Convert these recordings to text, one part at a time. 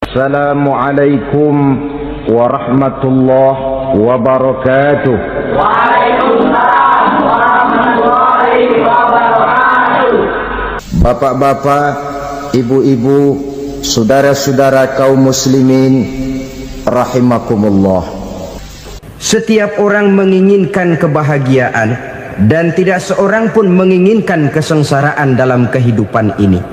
Assalamualaikum warahmatullahi wabarakatuh. Waalaikumsalam warahmatullahi wabarakatuh. Bapak-bapak, ibu-ibu, saudara-saudara kaum muslimin rahimakumullah. Setiap orang menginginkan kebahagiaan dan tidak seorang pun menginginkan kesengsaraan dalam kehidupan ini.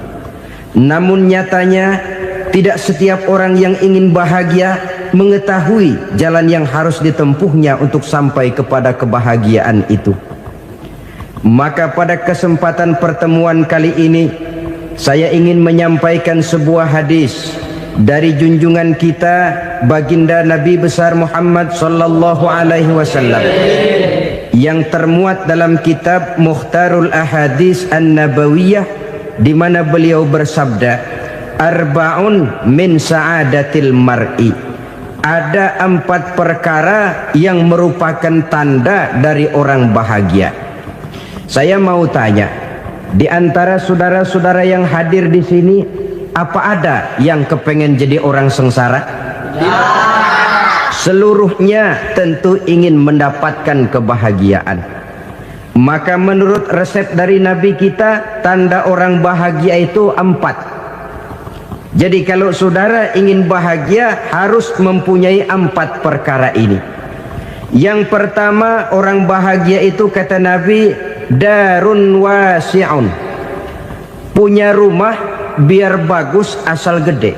Namun nyatanya tidak setiap orang yang ingin bahagia mengetahui jalan yang harus ditempuhnya untuk sampai kepada kebahagiaan itu. Maka pada kesempatan pertemuan kali ini saya ingin menyampaikan sebuah hadis dari junjungan kita baginda Nabi besar Muhammad sallallahu alaihi wasallam yang termuat dalam kitab Mukhtarul Ahadits An-Nabawiyah, di mana beliau bersabda, Arba'un min sa'adatil mar'i. Ada 4 perkara yang merupakan tanda dari orang bahagia. Saya mau tanya, di antara saudara-saudara yang hadir di sini, apa ada yang kepengen jadi orang sengsara? Ya. Seluruhnya tentu ingin mendapatkan kebahagiaan. Maka menurut resep dari Nabi kita, tanda orang bahagia itu 4. Jadi kalau saudara ingin bahagia harus mempunyai 4 perkara ini. Yang pertama, orang bahagia itu kata Nabi, darun wasi'un. Punya rumah biar bagus asal gede.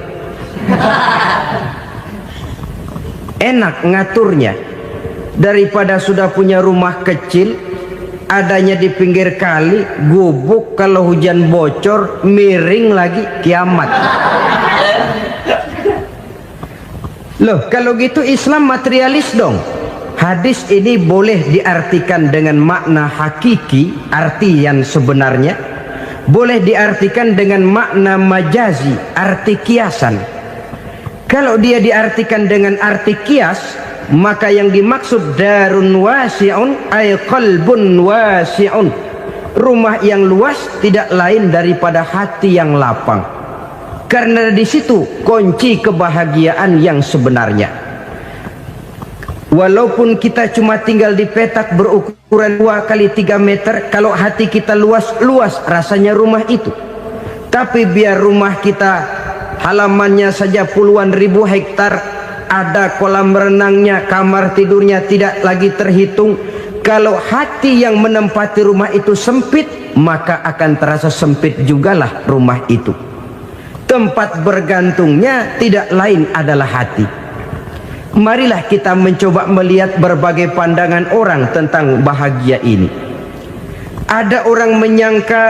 Enak ngaturnya. Daripada sudah punya rumah kecil, adanya di pinggir kali, gubuk, kalau hujan bocor, miring lagi, kiamat. Loh, kalau gitu Islam materialis dong. Hadis ini boleh diartikan dengan makna hakiki, arti yang sebenarnya. Boleh diartikan dengan makna majazi, arti kiasan. Kalau dia diartikan dengan arti kias, maka yang dimaksud darun wasi'un ay qalbun wasi'un. Rumah yang luas tidak lain daripada hati yang lapang. Karena di situ kunci kebahagiaan yang sebenarnya. Walaupun kita cuma tinggal di petak berukuran 2 kali 3 meter, kalau hati kita luas rasanya rumah itu. Tapi biar rumah kita halamannya saja puluhan ribu hektar, ada kolam renangnya, kamar tidurnya tidak lagi terhitung. Kalau hati yang menempati rumah itu sempit, maka akan terasa sempit jugalah rumah itu. Tempat bergantungnya tidak lain adalah hati. Marilah kita mencoba melihat berbagai pandangan orang tentang bahagia ini. Ada orang menyangka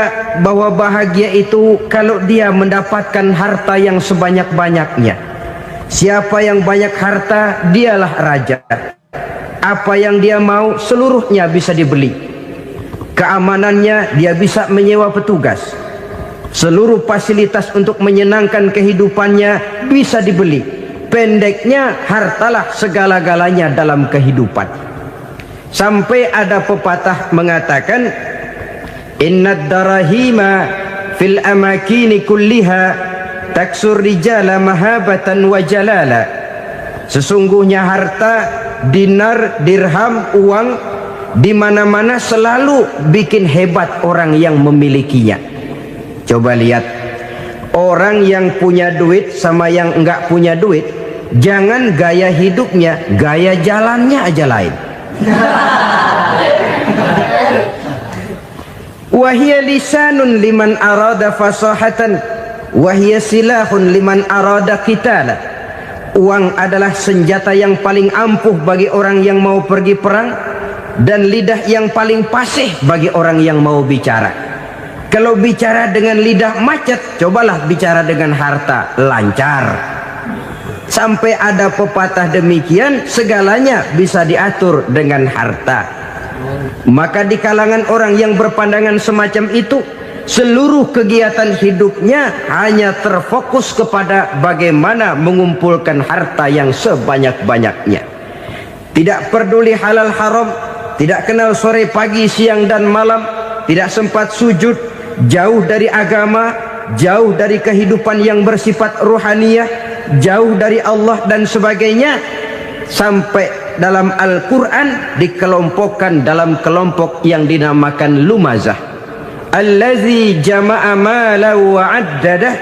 bahwa bahagia itu kalau dia mendapatkan harta yang sebanyak-banyaknya. Siapa yang banyak harta, dialah raja. Apa yang dia mau, seluruhnya bisa dibeli. Keamanannya, dia bisa menyewa petugas. Seluruh fasilitas untuk menyenangkan kehidupannya bisa dibeli. Pendeknya, hartalah segala-galanya dalam kehidupan. Sampai ada pepatah mengatakan, innad darahima fil amakini kulliha taksur rijala mahabatan wa jalala. Sesungguhnya harta, dinar, dirham, uang di mana-mana selalu bikin hebat orang yang memilikinya. Coba lihat, orang yang punya duit sama yang enggak punya duit, jangan gaya hidupnya, gaya jalannya aja lain. Wahia lisanun liman arada fasahatan, wahia silahun liman arada qitala. Uang adalah senjata yang paling ampuh bagi orang yang mau pergi perang, dan lidah yang paling fasih bagi orang yang mau bicara. Kalau bicara dengan lidah macet, cobalah bicara dengan harta, lancar. Sampai ada pepatah demikian, segalanya bisa diatur dengan harta. Maka di kalangan orang yang berpandangan semacam itu, seluruh kegiatan hidupnya hanya terfokus kepada bagaimana mengumpulkan harta yang sebanyak-banyaknya. Tidak peduli halal haram, tidak kenal sore pagi siang dan malam, tidak sempat sujud, jauh dari agama, jauh dari kehidupan yang bersifat ruhaniyah, jauh dari Allah dan sebagainya, sampai dalam Al-Quran dikelompokkan dalam kelompok yang dinamakan lumazah. Allazi jama'a malahu wa addadah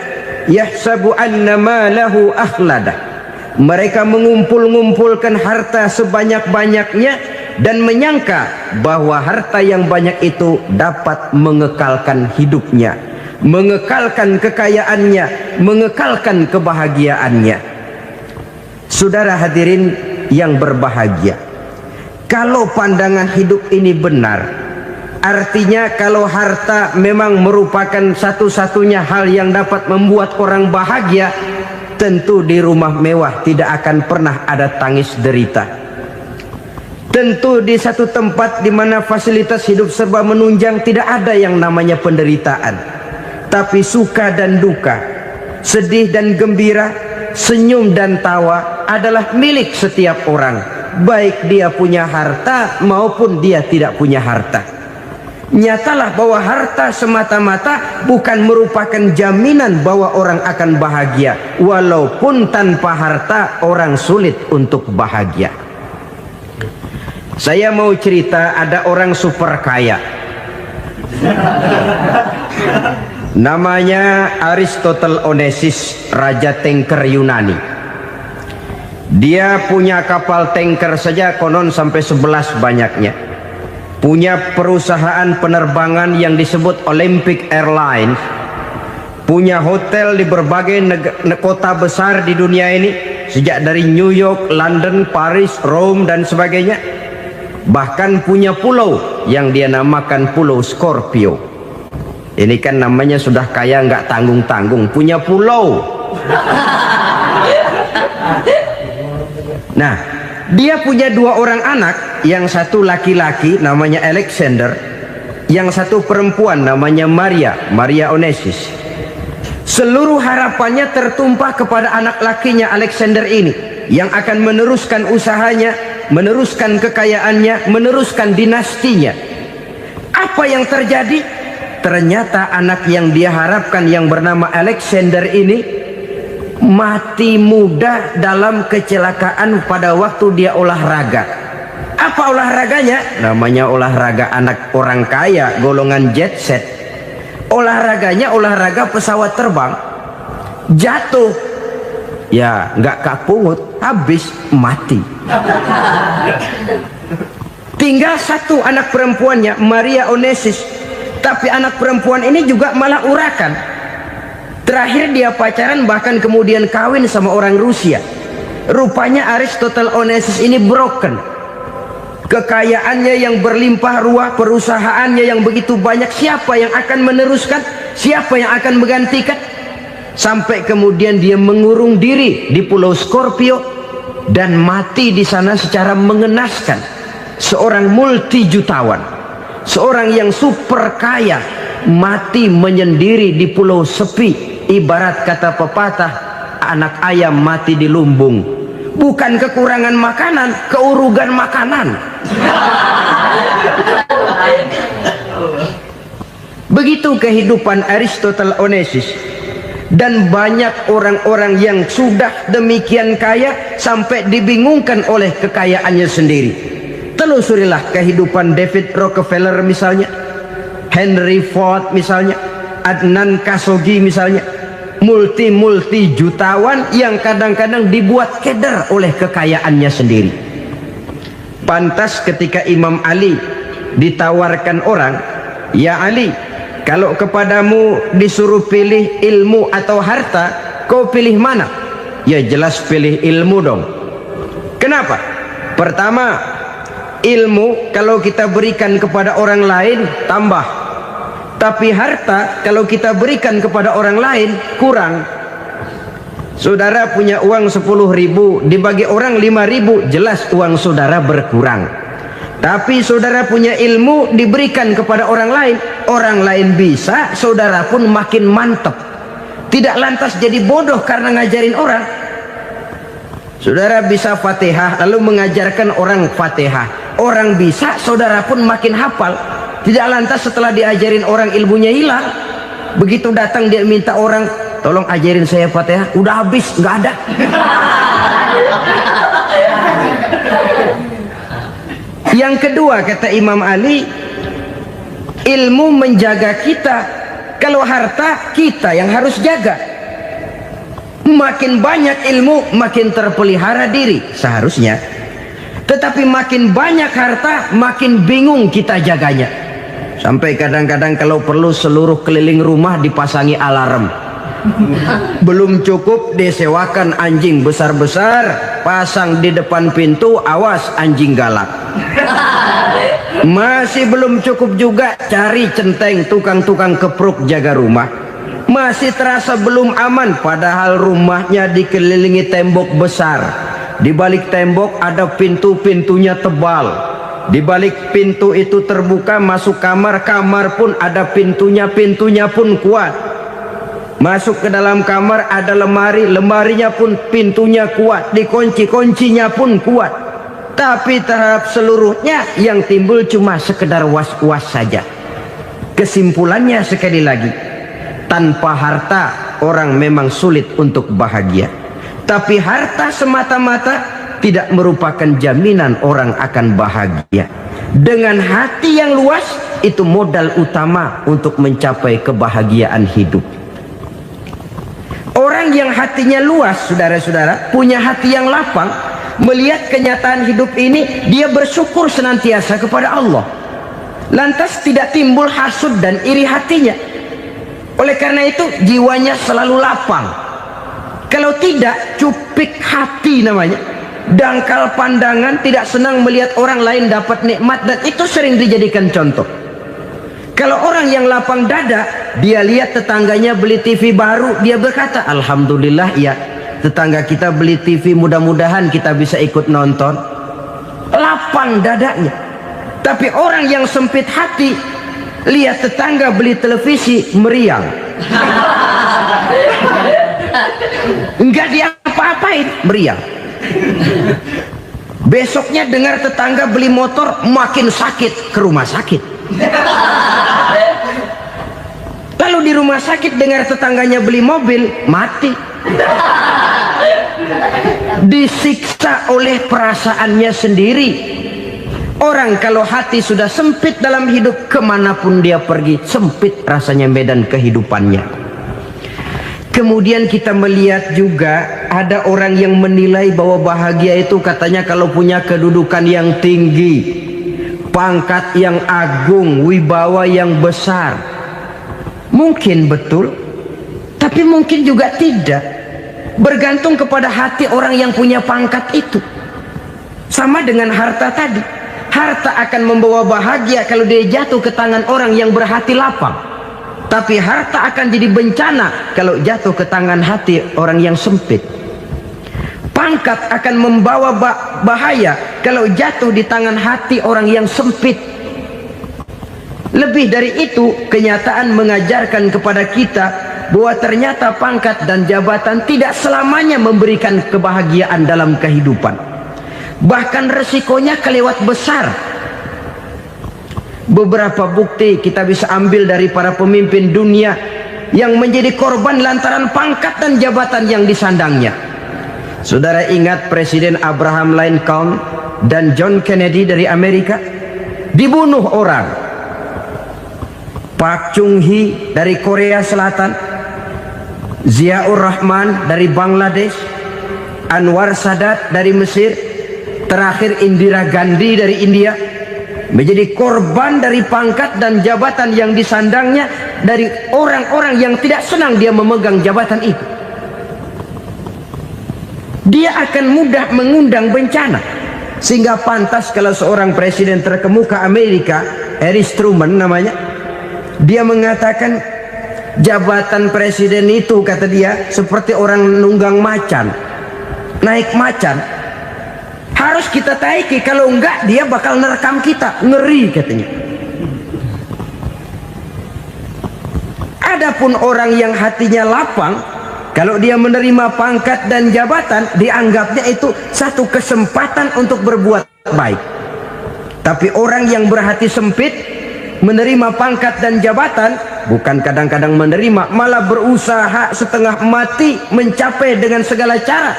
yahsabu anna malahu akhladah. Mereka mengumpul-ngumpulkan harta sebanyak-banyaknya dan menyangka bahwa harta yang banyak itu dapat mengekalkan hidupnya, mengekalkan kekayaannya, mengekalkan kebahagiaannya. Saudara hadirin yang berbahagia, kalau pandangan hidup ini benar, artinya kalau harta memang merupakan satu-satunya hal yang dapat membuat orang bahagia, tentu di rumah mewah tidak akan pernah ada tangis derita. Tentu di satu tempat di mana fasilitas hidup serba menunjang tidak ada yang namanya penderitaan. Tapi suka dan duka, sedih dan gembira, senyum dan tawa adalah milik setiap orang, baik dia punya harta maupun dia tidak punya harta. Nyatalah bahwa harta semata-mata bukan merupakan jaminan bahwa orang akan bahagia, walaupun tanpa harta orang sulit untuk bahagia. Saya mau cerita, ada orang super kaya, namanya Aristotle Onesius, raja tanker Yunani. Dia punya kapal tanker saja konon sampai 11 banyaknya. Punya perusahaan penerbangan yang disebut Olympic Airlines. Punya hotel di berbagai kota besar di dunia ini, sejak dari New York, London, Paris, Rome dan sebagainya. Bahkan punya pulau yang dia namakan Pulau Scorpio. Ini kan namanya sudah kaya nggak tanggung-tanggung, punya pulau. Nah, dia punya 2 orang anak, yang satu laki-laki namanya Alexander, yang satu perempuan namanya Maria Onesius. Seluruh harapannya tertumpah kepada anak lakinya Alexander ini, yang akan meneruskan usahanya, meneruskan kekayaannya, meneruskan dinastinya. Apa yang terjadi? Ternyata anak yang dia harapkan yang bernama Alexander ini mati muda dalam kecelakaan pada waktu dia olahraga. Apa olahraganya? Namanya olahraga anak orang kaya, golongan jet set. Olahraganya olahraga pesawat terbang. Jatuh, ya nggak kapungut, habis mati. Tinggal satu anak perempuannya, Maria Onesius. Tapi anak perempuan ini juga malah urakan. Terakhir dia pacaran, bahkan kemudian kawin sama orang Rusia. Rupanya Aristotle Onesius ini broken. Kekayaannya yang berlimpah ruah, perusahaannya yang begitu banyak, siapa yang akan meneruskan? Siapa yang akan menggantikan? Sampai kemudian dia mengurung diri di Pulau Scorpio dan mati di sana secara mengenaskan. Seorang multi jutawan, seorang yang super kaya, mati menyendiri di pulau sepi. Ibarat kata pepatah, anak ayam mati di lumbung. Bukan kekurangan makanan, keurugan makanan. Begitu kehidupan Aristotle Onesius. Dan banyak orang-orang yang sudah demikian kaya sampai dibingungkan oleh kekayaannya sendiri. Telusurilah kehidupan David Rockefeller misalnya, Henry Ford misalnya, Adnan Khashoggi misalnya. Multi jutawan yang kadang-kadang dibuat keder oleh kekayaannya sendiri. Pantas ketika Imam Ali ditawarkan orang, "Ya Ali, kalau kepadamu disuruh pilih ilmu atau harta, kau pilih mana?" Ya jelas pilih ilmu dong. Kenapa? Pertama, ilmu kalau kita berikan kepada orang lain tambah. Tapi harta kalau kita berikan kepada orang lain kurang. Saudara punya uang 10.000, dibagi orang 5.000, jelas uang saudara berkurang. Tapi saudara punya ilmu, diberikan kepada orang lain bisa, saudara pun makin mantap. Tidak lantas jadi bodoh karena ngajarin orang. Saudara bisa Fatihah lalu mengajarkan orang Fatihah, orang bisa, saudara pun makin hafal. Tidak lantas setelah diajarin orang ilmunya hilang. Begitu datang dia minta orang tolong ajarin saya Fatihah. Udah habis, nggak ada. Yang kedua kata Imam Ali, ilmu menjaga kita. Kalau harta, kita yang harus jaga. Makin banyak ilmu, makin terpelihara diri seharusnya. Tetapi makin banyak harta, makin bingung kita jaganya. Sampai kadang-kadang kalau perlu seluruh keliling rumah dipasangi alarm. Belum cukup, disewakan anjing besar-besar, pasang di depan pintu, awas anjing galak. Masih belum cukup juga, cari centeng tukang-tukang kepruk jaga rumah. Masih terasa belum aman, padahal rumahnya dikelilingi tembok besar. Di balik tembok ada pintu-pintunya tebal. Di balik pintu itu terbuka masuk kamar, kamar pun ada pintunya, pintunya pun kuat. Masuk ke dalam kamar ada lemari, lemarinya pun pintunya kuat, dikunci, kuncinya pun kuat. Tapi terhadap seluruhnya yang timbul cuma sekedar was-was saja. Kesimpulannya sekali lagi, tanpa harta orang memang sulit untuk bahagia. Tapi harta semata-mata tidak merupakan jaminan orang akan bahagia. Dengan hati yang luas, itu modal utama untuk mencapai kebahagiaan hidup. Orang yang hatinya luas, saudara-saudara, punya hati yang lapang, melihat kenyataan hidup ini, dia bersyukur senantiasa kepada Allah. Lantas tidak timbul hasud dan iri hatinya. Oleh karena itu jiwanya selalu lapang. Kalau tidak, cupik hati namanya, dangkal pandangan, tidak senang melihat orang lain dapat nikmat, dan itu sering dijadikan contoh. Kalau orang yang lapang dada, dia lihat tetangganya beli TV baru, dia berkata, alhamdulillah ya, tetangga kita beli TV, mudah-mudahan kita bisa ikut nonton. Lapang dadanya. Tapi orang yang sempit hati, lihat tetangga beli televisi, meriang. Enggak diapa-apain, meriang. Besoknya dengar tetangga beli motor, makin sakit, ke rumah sakit. Lalu di rumah sakit dengar tetangganya beli mobil, mati. Disiksa oleh perasaannya sendiri. Orang kalau hati sudah sempit dalam hidup, kemanapun dia pergi, sempit rasanya medan kehidupannya. Kemudian kita melihat juga ada orang yang menilai bahwa bahagia itu katanya kalau punya kedudukan yang tinggi, pangkat yang agung, wibawa yang besar. Mungkin betul, tapi mungkin juga tidak. Bergantung kepada hati orang yang punya pangkat itu. Sama dengan harta tadi. Harta akan membawa bahagia kalau dia jatuh ke tangan orang yang berhati lapang. Tapi harta akan jadi bencana kalau jatuh ke tangan hati orang yang sempit. Pangkat akan membawa bahaya kalau jatuh di tangan hati orang yang sempit. Lebih dari itu, kenyataan mengajarkan kepada kita bahwa ternyata pangkat dan jabatan tidak selamanya memberikan kebahagiaan dalam kehidupan. Bahkan resikonya kelewat besar. Beberapa bukti kita bisa ambil dari para pemimpin dunia yang menjadi korban lantaran pangkat dan jabatan yang disandangnya. Saudara ingat Presiden Abraham Lincoln dan John Kennedy dari Amerika? Dibunuh orang. Park Chung-hee dari Korea Selatan, Ziaur Rahman dari Bangladesh, Anwar Sadat dari Mesir, terakhir Indira Gandhi dari India, menjadi korban dari pangkat dan jabatan yang disandangnya dari orang-orang yang tidak senang dia memegang jabatan itu. Dia akan mudah mengundang bencana. Sehingga pantas kalau seorang presiden terkemuka Amerika, Harry Truman namanya, dia mengatakan jabatan presiden itu, kata dia, seperti orang nunggang macan, naik macan. Harus kita taiki, kalau enggak dia bakal nerekam kita, ngeri katanya. Adapun orang yang hatinya lapang, kalau dia menerima pangkat dan jabatan, dianggapnya itu satu kesempatan untuk berbuat baik. Tapi orang yang berhati sempit, menerima pangkat dan jabatan, bukan kadang-kadang menerima, malah berusaha setengah mati mencapai dengan segala cara.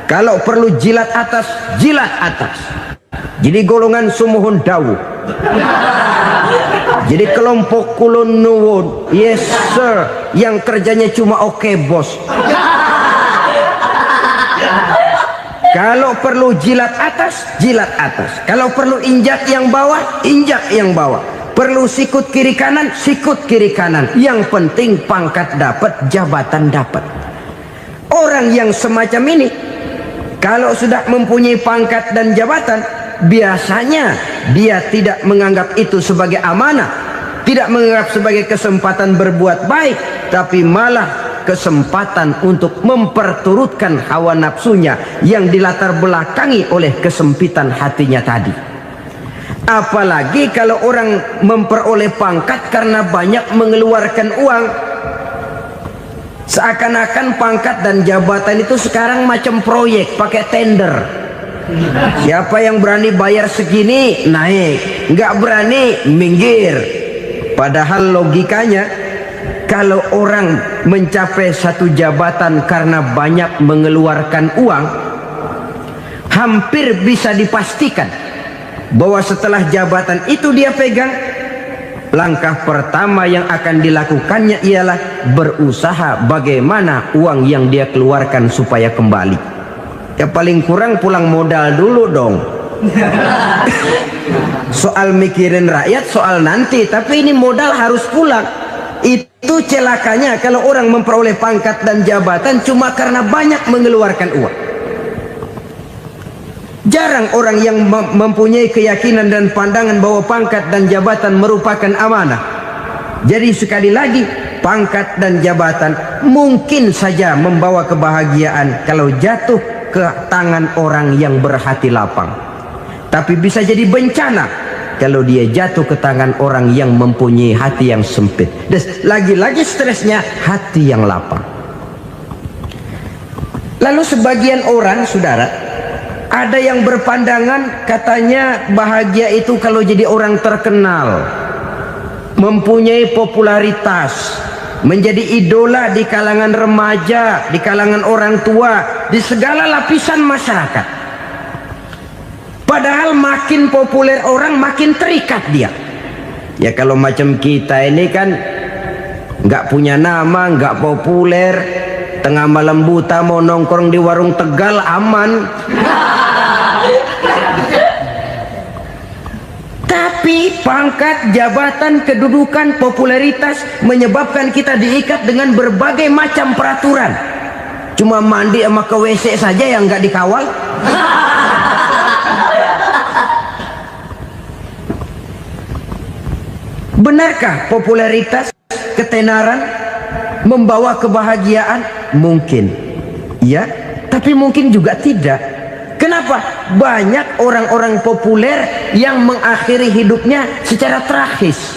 Kalau perlu jilat atas, jilat atas. Jadi golongan sumuhun dawu. Jadi kelompok kulon nuwun, yes sir, yang kerjanya cuma oke bos. Kalau perlu jilat atas, jilat atas. Kalau perlu injak yang bawah, injak yang bawah. Perlu sikut kiri kanan, sikut kiri kanan. Yang penting pangkat dapat, jabatan dapat. Orang yang semacam ini, kalau sudah mempunyai pangkat dan jabatan, biasanya dia tidak menganggap itu sebagai amanah, tidak menganggap sebagai kesempatan berbuat baik, tapi malah kesempatan untuk memperturutkan hawa nafsunya yang dilatar belakangi oleh kesempitan hatinya tadi. Apalagi kalau orang memperoleh pangkat karena banyak mengeluarkan uang, seakan-akan pangkat dan jabatan itu sekarang macam proyek pakai tender. Siapa yang berani bayar segini naik, nggak berani minggir. Padahal logikanya, kalau orang mencapai satu jabatan karena banyak mengeluarkan uang, hampir bisa dipastikan bahwa setelah jabatan itu dia pegang, langkah pertama yang akan dilakukannya ialah berusaha bagaimana uang yang dia keluarkan supaya kembali. Ya paling kurang pulang modal dulu dong. Soal mikirin rakyat soal nanti, tapi ini modal harus pulang. Itu celakanya kalau orang memperoleh pangkat dan jabatan cuma karena banyak mengeluarkan uang. Jarang orang yang mempunyai keyakinan dan pandangan bahwa pangkat dan jabatan merupakan amanah. Jadi sekali lagi, pangkat dan jabatan mungkin saja membawa kebahagiaan kalau jatuh ke tangan orang yang berhati lapang, tapi bisa jadi bencana kalau dia jatuh ke tangan orang yang mempunyai hati yang sempit. Dan lagi-lagi stresnya hati yang lapang. Lalu sebagian orang, saudara, ada yang berpandangan katanya bahagia itu kalau jadi orang terkenal, mempunyai popularitas, menjadi idola di kalangan remaja, di kalangan orang tua, di segala lapisan masyarakat. Padahal makin populer orang, makin terikat dia. Ya kalau macam kita ini kan nggak punya nama, nggak populer, tengah malam buta mau nongkrong di warung Tegal aman. Tapi pangkat, jabatan, kedudukan, popularitas menyebabkan kita diikat dengan berbagai macam peraturan. Cuma mandi sama ke WC saja yang nggak dikawal. Benarkah popularitas, ketenaran membawa kebahagiaan? Mungkin, ya, tapi mungkin juga tidak. Kenapa? Banyak orang-orang populer yang mengakhiri hidupnya secara tragis.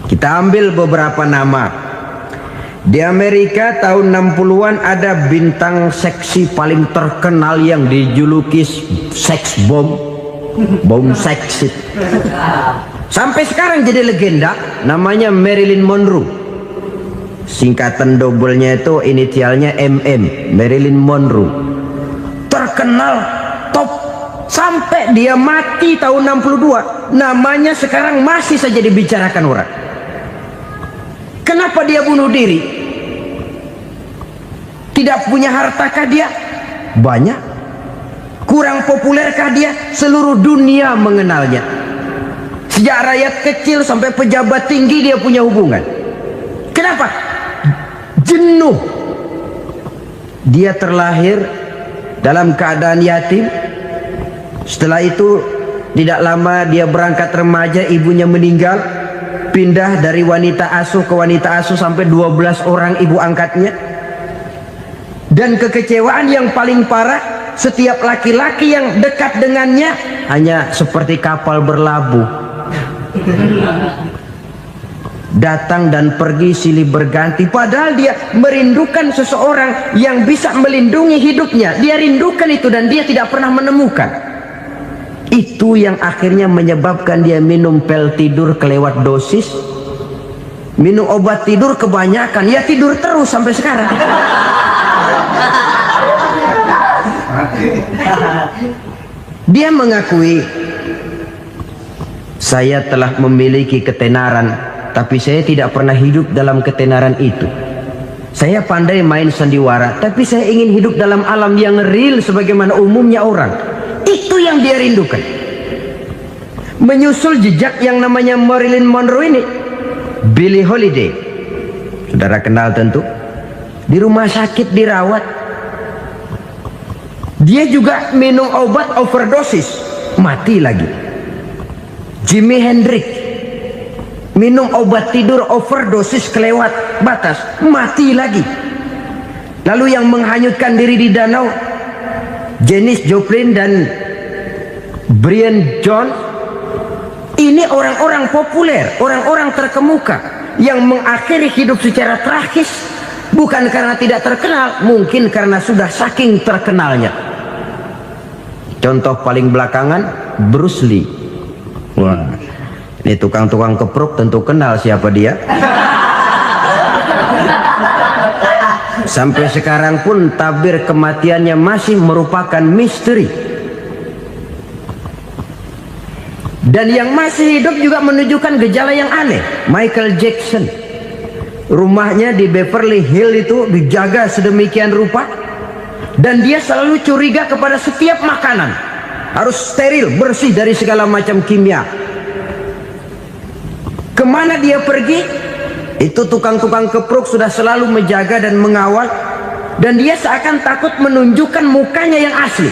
Kita ambil beberapa nama. Di Amerika tahun 60-an ada bintang seksi paling terkenal yang dijuluki sex bomb, bom seksi. Sampai sekarang jadi legenda, namanya Marilyn Monroe. Singkatan doublenya itu inisialnya MM, Marilyn Monroe. Terkenal top sampai dia mati tahun 62, namanya sekarang masih saja dibicarakan orang. Kenapa dia bunuh diri? Tidak punya hartakah dia? Banyak. Kurang populerkah dia? Seluruh dunia mengenalnya. Sejak rakyat kecil sampai pejabat tinggi dia punya hubungan. Kenapa? Jenuh. Dia terlahir dalam keadaan yatim. Setelah itu tidak lama dia berangkat remaja, ibunya meninggal, pindah dari wanita asuh ke wanita asuh sampai 12 orang ibu angkatnya. Dan kekecewaan yang paling parah, setiap laki-laki yang dekat dengannya hanya seperti kapal berlabuh, datang dan pergi silih berganti. Padahal dia merindukan seseorang yang bisa melindungi hidupnya. Dia rindukan itu dan dia tidak pernah menemukan. Itu yang akhirnya menyebabkan dia minum pil tidur kelewat dosis, Minum obat tidur kebanyakan, ya tidur terus sampai sekarang. Dia mengakui, saya telah memiliki ketenaran, tapi saya tidak pernah hidup dalam ketenaran itu. Saya pandai main sandiwara, tapi saya ingin hidup dalam alam yang real sebagaimana umumnya orang. Itu yang dia rindukan. Menyusul jejak yang namanya Marilyn Monroe ini, Billie Holiday, saudara kenal tentu, di rumah sakit dirawat. Dia juga minum obat overdosis, mati lagi. Jimi Hendrix minum obat tidur overdosis kelewat batas, mati lagi. Lalu yang menghanyutkan diri di danau, Janis Joplin dan Brian Jones. Ini orang-orang populer, orang-orang terkemuka yang mengakhiri hidup secara tragis, bukan karena tidak terkenal, mungkin karena sudah saking terkenalnya. Contoh paling belakangan, Bruce Lee. Wah, ini tukang-tukang kepruk tentu kenal siapa dia. Sampai sekarang pun tabir kematiannya masih merupakan misteri. Dan yang masih hidup juga menunjukkan gejala yang aneh. Michael Jackson, rumahnya di Beverly Hills itu dijaga sedemikian rupa, dan dia selalu curiga kepada setiap makanan harus steril, bersih dari segala macam kimia. Kemana dia pergi, itu tukang-tukang kepruk sudah selalu menjaga dan mengawal, dan dia seakan takut menunjukkan mukanya yang asli.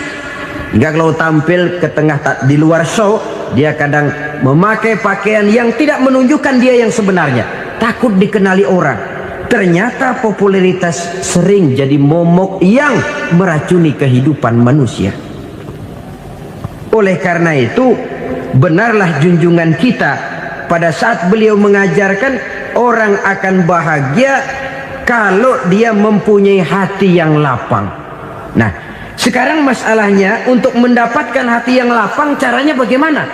Hingga kalau tampil ke tengah di luar show, dia kadang memakai pakaian yang tidak menunjukkan dia yang sebenarnya, takut dikenali orang. Ternyata popularitas sering jadi momok yang meracuni kehidupan manusia. Oleh karena itu, benarlah junjungan kita pada saat beliau mengajarkan orang akan bahagia kalau dia mempunyai hati yang lapang. Nah, sekarang masalahnya untuk mendapatkan hati yang lapang, caranya bagaimana?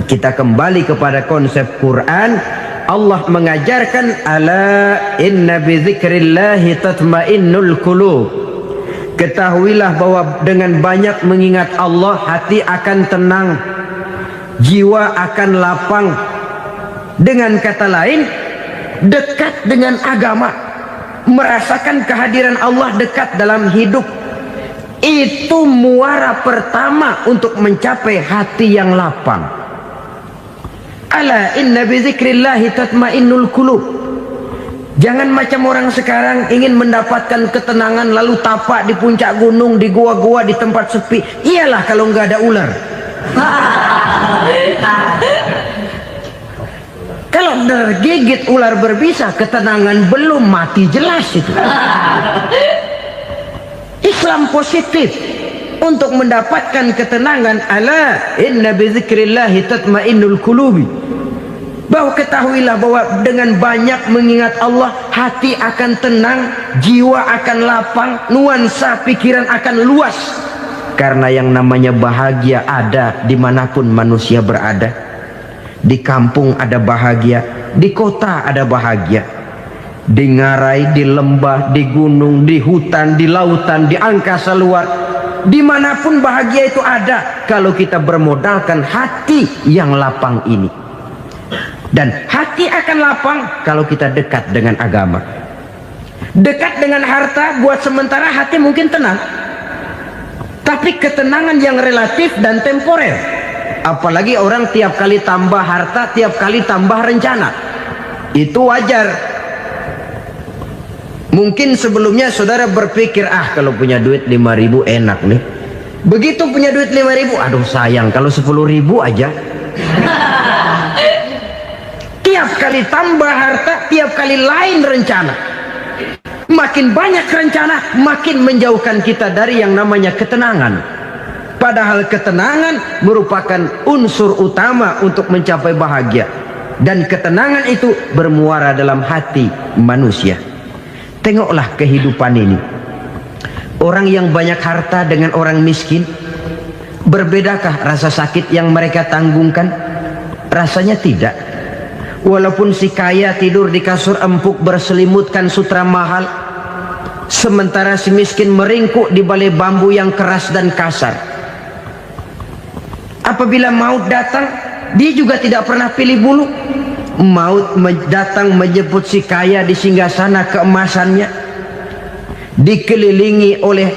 Kita kembali kepada konsep Quran. Allah mengajarkan, ala inna bi dzikrillahi tatmainnul qulub. Ketahuilah bahwa dengan banyak mengingat Allah, hati akan tenang, jiwa akan lapang. Dengan kata lain, dekat dengan agama, merasakan kehadiran Allah dekat dalam hidup. Itu muara pertama untuk mencapai hati yang lapang. Ala inna bi dzikrillahi tatmainnul qulub. Jangan macam orang sekarang ingin mendapatkan ketenangan lalu tapak di puncak gunung, di gua-gua, di tempat sepi. Iyalah kalau nggak ada ular. Kalau tergigit ular berbisa, ketenangan belum, mati jelas itu. Islam positif untuk mendapatkan ketenangan. Ala inna bi dzikrillahi tatmainnul qulubi. Bahwa ketahuilah bahwa dengan banyak mengingat Allah, hati akan tenang, jiwa akan lapang, nuansa pikiran akan luas. Karena yang namanya bahagia ada dimanapun manusia berada. Di kampung ada bahagia, di kota ada bahagia, di ngarai, di lembah, di gunung, di hutan, di lautan, di angkasa luar, dimanapun bahagia itu ada kalau kita bermodalkan hati yang lapang ini. Dan hati akan lapang kalau kita dekat dengan agama. Dekat dengan harta buat sementara hati mungkin tenang, tapi ketenangan yang relatif dan temporer. Apalagi orang tiap kali tambah harta, tiap kali tambah rencana, itu wajar. Mungkin sebelumnya saudara berpikir, kalau punya duit 5.000 enak nih. Begitu punya duit 5.000, aduh sayang kalau 10.000 aja. Tiap kali tambah harta, tiap kali lain rencana. Makin banyak rencana, makin menjauhkan kita dari yang namanya ketenangan. Padahal ketenangan merupakan unsur utama untuk mencapai bahagia. Dan ketenangan itu bermuara dalam hati manusia. Tengoklah kehidupan ini. Orang yang banyak harta dengan orang miskin, berbedakah rasa sakit yang mereka tanggungkan? Rasanya tidak. Walaupun si kaya tidur di kasur empuk berselimutkan sutra mahal, sementara si miskin meringkuk di balai bambu yang keras dan kasar. Apabila maut datang, dia juga tidak pernah pilih bulu. Maut datang menjemput si kaya di singgasana keemasannya, dikelilingi oleh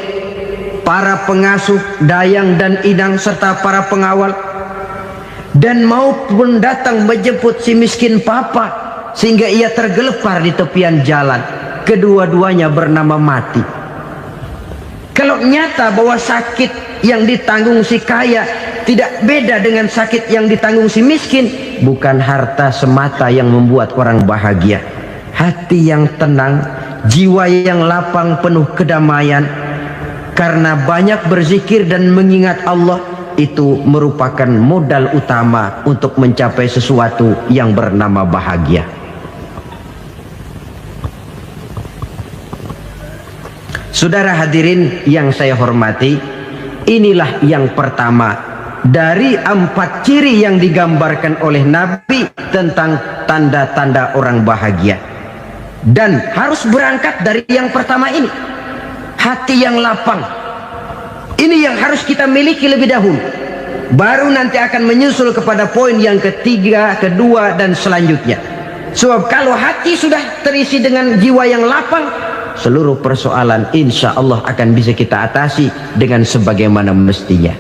para pengasuh, dayang dan inang serta para pengawal. Dan maut pun datang menjemput si miskin papa, sehingga ia tergelepar di tepian jalan. Kedua-duanya bernama mati. Kalau nyata bahwa sakit yang ditanggung si kaya tidak beda dengan sakit yang ditanggung si miskin, bukan harta semata yang membuat orang bahagia. Hati yang tenang, jiwa yang lapang penuh kedamaian karena banyak berzikir dan mengingat Allah, itu merupakan modal utama untuk mencapai sesuatu yang bernama bahagia. Saudara hadirin yang saya hormati, inilah yang pertama dari 4 ciri yang digambarkan oleh Nabi tentang tanda-tanda orang bahagia. Dan harus berangkat dari yang pertama ini, hati yang lapang. Ini yang harus kita miliki lebih dahulu, baru nanti akan menyusul kepada poin yang ketiga, kedua dan selanjutnya. Sebab kalau hati sudah terisi dengan jiwa yang lapang, seluruh persoalan insya Allah akan bisa kita atasi dengan sebagaimana mestinya.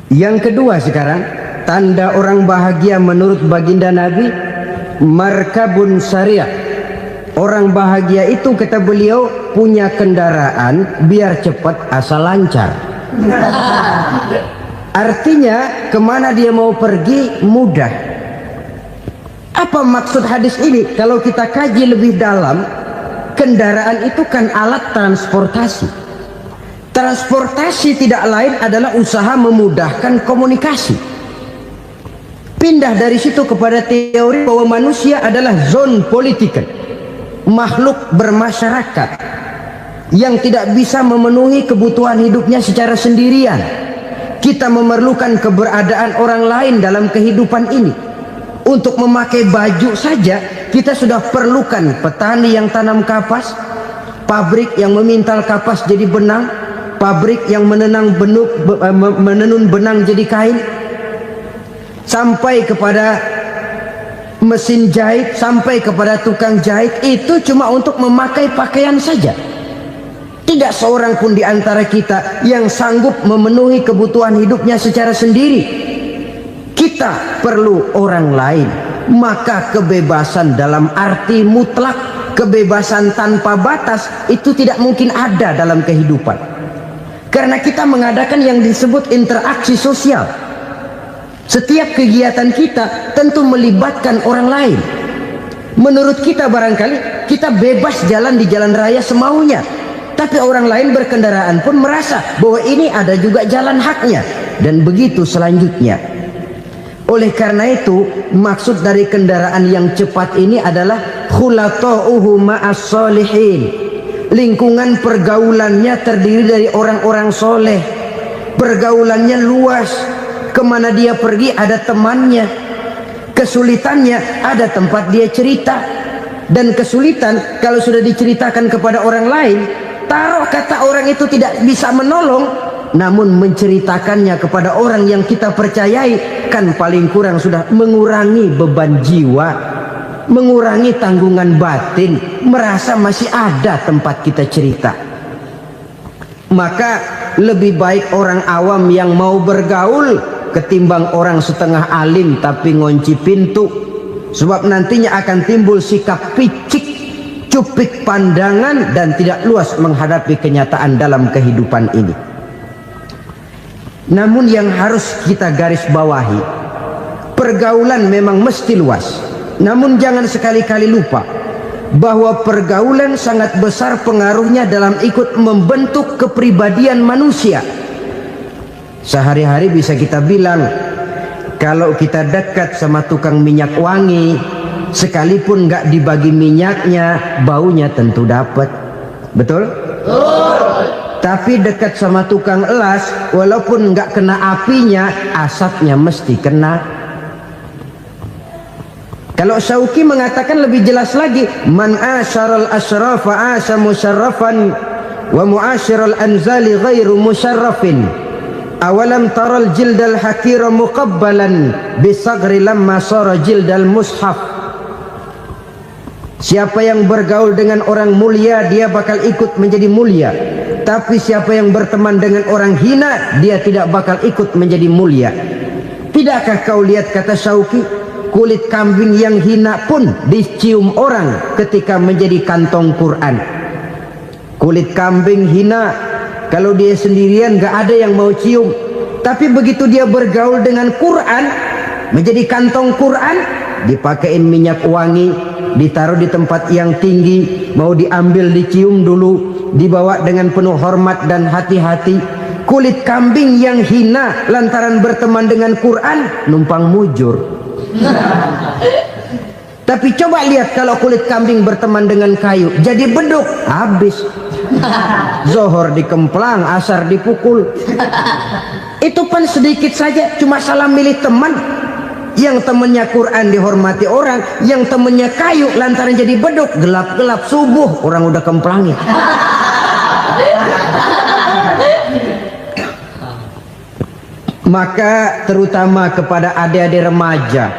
Yang kedua sekarang, tanda orang bahagia menurut baginda Nabi, markabun syariah. Orang bahagia itu, kata beliau, punya kendaraan biar cepat asal lancar. Artinya kemana dia mau pergi mudah. Apa maksud hadis ini? Kalau kita kaji lebih dalam, kendaraan itu kan alat transportasi. Transportasi tidak lain adalah usaha memudahkan komunikasi. Pindah dari situ kepada teori bahwa manusia adalah zon political, makhluk bermasyarakat yang tidak bisa memenuhi kebutuhan hidupnya secara sendirian. Kita memerlukan keberadaan orang lain dalam kehidupan ini. Untuk memakai baju saja kita sudah perlukan petani yang tanam kapas, pabrik yang memintal kapas jadi benang, pabrik yang menenun benang jadi kain, sampai kepada mesin jahit, sampai kepada tukang jahit. Itu cuma untuk memakai pakaian saja. Tidak seorang pun di antara kita yang sanggup memenuhi kebutuhan hidupnya secara sendiri. Kita perlu orang lain. Maka kebebasan dalam arti mutlak, kebebasan tanpa batas, itu tidak mungkin ada dalam kehidupan. Karena kita mengadakan yang disebut interaksi sosial. Setiap kegiatan kita tentu melibatkan orang lain. Menurut kita barangkali kita bebas jalan di jalan raya semaunya, tapi orang lain berkendaraan pun merasa bahwa ini ada juga jalan haknya, dan begitu selanjutnya. Oleh karena itu, maksud dari kendaraan yang cepat ini adalah khulata'uhu ma'as solihin. Lingkungan pergaulannya terdiri dari orang-orang soleh. Pergaulannya luas. Kemana dia pergi ada temannya. Kesulitannya ada tempat dia cerita. Dan kesulitan kalau sudah diceritakan kepada orang lain, taruh kata orang itu tidak bisa menolong, namun menceritakannya kepada orang yang kita percayai, kan paling kurang sudah mengurangi beban jiwa, mengurangi tanggungan batin, merasa masih ada tempat kita cerita. Maka lebih baik orang awam yang mau bergaul ketimbang orang setengah alim tapi ngunci pintu. Sebab nantinya akan timbul sikap picik, cupik pandangan, dan tidak luas menghadapi kenyataan dalam kehidupan ini. Namun yang harus kita garis bawahi, pergaulan memang mesti luas. Namun jangan sekali-kali lupa bahwa pergaulan sangat besar pengaruhnya dalam ikut membentuk kepribadian manusia. Sehari-hari bisa kita bilang, kalau kita dekat sama tukang minyak wangi, sekalipun nggak dibagi minyaknya, baunya tentu dapat. Betul? Tapi dekat sama tukang elas, walaupun nggak kena apinya, asapnya mesti kena. Kalau Syauqi mengatakan lebih jelas lagi, man asyaral asrafa asa musyarrafan wa muasyiral anzali ghairu musyarrafin. Awalam taral jildal hakira muqabbalan bisagri lamma sara jildal mushaf. Siapa yang bergaul dengan orang mulia, dia bakal ikut menjadi mulia. Tapi siapa yang berteman dengan orang hina, dia tidak bakal ikut menjadi mulia. Tidakkah kau lihat, kata Syauqi, kulit kambing yang hina pun dicium orang ketika menjadi kantong Quran. Kulit kambing hina, kalau dia sendirian gak ada yang mau cium. Tapi begitu dia bergaul dengan Quran, menjadi kantong Quran, dipakein minyak wangi, ditaruh di tempat yang tinggi, mau diambil dicium dulu, dibawa dengan penuh hormat dan hati-hati. Kulit kambing yang hina lantaran berteman dengan Quran, numpang mujur. Tapi coba lihat kalau kulit kambing berteman dengan kayu, jadi beduk, habis. Zohor dikemplang, asar dipukul. Itu pun sedikit saja, cuma salah milih teman. Yang temannya Quran dihormati orang, yang temannya kayu lantaran jadi beduk, gelap-gelap subuh orang udah kemplangin. Maka terutama kepada adik-adik remaja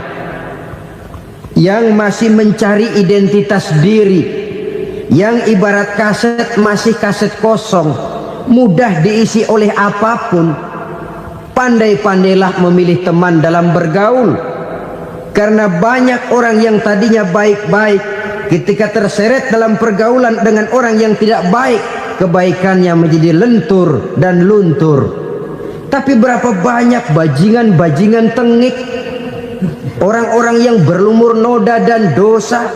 yang masih mencari identitas diri, yang ibarat kaset masih kaset kosong, mudah diisi oleh apapun, pandai-pandailah memilih teman dalam bergaul. Karena banyak orang yang tadinya baik-baik, ketika terseret dalam pergaulan dengan orang yang tidak baik, kebaikannya menjadi lentur dan luntur. Tapi berapa banyak bajingan-bajingan tengik, orang-orang yang berlumur noda dan dosa,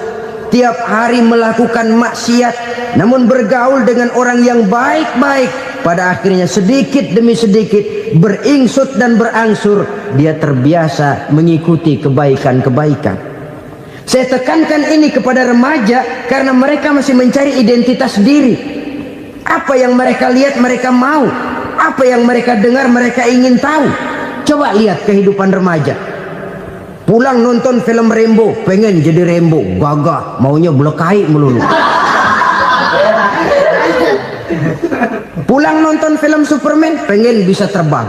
tiap hari melakukan maksiat, namun bergaul dengan orang yang baik-baik, pada akhirnya sedikit demi sedikit beringsut dan berangsur dia terbiasa mengikuti kebaikan-kebaikan. Saya tekankan ini kepada remaja karena mereka masih mencari identitas diri. Apa yang mereka lihat mereka mau, apa yang mereka dengar mereka ingin tahu. Coba lihat kehidupan remaja. Pulang nonton film Rambo, pengen jadi Rambo, gagah, maunya belekai melulu. Pulang nonton film Superman, pengen bisa terbang.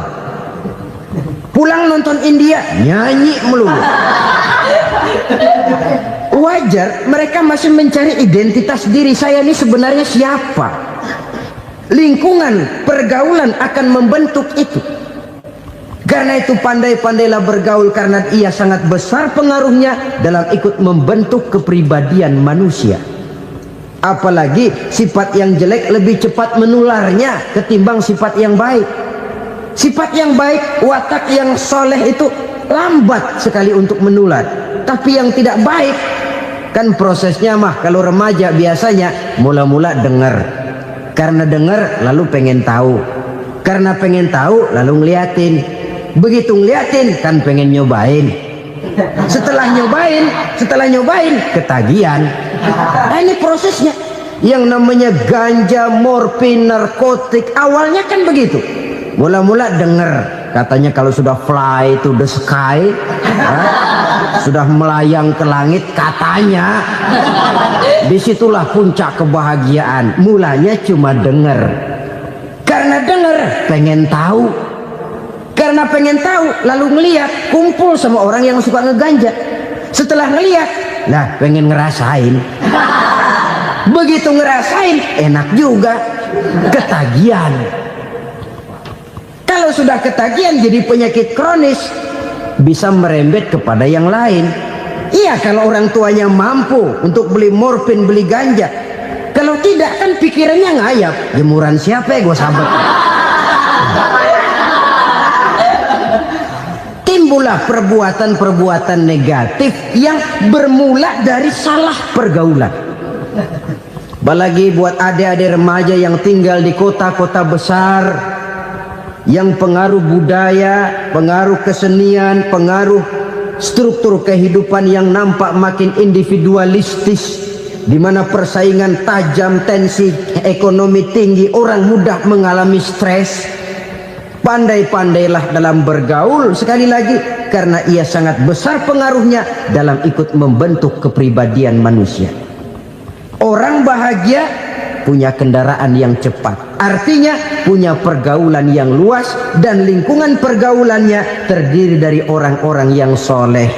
Pulang nonton India, nyanyi melulu. Wajar, mereka masih mencari identitas diri. Saya ini sebenarnya siapa? Lingkungan, pergaulan akan membentuk itu. Karena itu pandai-pandailah bergaul, karena ia sangat besar pengaruhnya dalam ikut membentuk kepribadian manusia. Apalagi sifat yang jelek lebih cepat menularnya ketimbang sifat yang baik. Sifat yang baik, watak yang soleh itu lambat sekali untuk menular. Tapi yang tidak baik, kan prosesnya mah kalau remaja biasanya mula-mula dengar. Karena dengar lalu pengen tahu, karena pengen tahu lalu ngeliatin, begitu ngeliatin kan pengen nyobain, setelah nyobain ketagihan. Nah, ini prosesnya. Yang namanya ganja, morfin, narkotik awalnya kan begitu. Mula-mula dengar, katanya kalau sudah fly to the sky, sudah melayang ke langit katanya, disitulah puncak kebahagiaan. Mulanya cuma dengar, karena dengar pengen tahu, karena pengen tahu lalu ngeliat, kumpul sama orang yang suka ngeganja. Setelah ngeliat, nah pengen ngerasain. Begitu ngerasain enak juga, ketagihan. Kalau sudah ketagihan jadi penyakit kronis, bisa merembet kepada yang lain. Iya, kalau orang tuanya mampu untuk beli morfin, beli ganja. Kalau tidak kan pikirannya ngayap, jemuran siapa ya gue sabet. Timbullah perbuatan-perbuatan negatif yang bermula dari salah pergaulan. Apalagi buat adik-adik remaja yang tinggal di kota-kota besar, yang pengaruh budaya, pengaruh kesenian, pengaruh struktur kehidupan yang nampak makin individualistis, di mana persaingan tajam, tensi ekonomi tinggi, orang mudah mengalami stres. Pandai-pandailah dalam bergaul. Sekali lagi, karena ia sangat besar pengaruhnya dalam ikut membentuk kepribadian manusia. Orang bahagia punya kendaraan yang cepat, artinya punya pergaulan yang luas, dan lingkungan pergaulannya terdiri dari orang-orang yang soleh.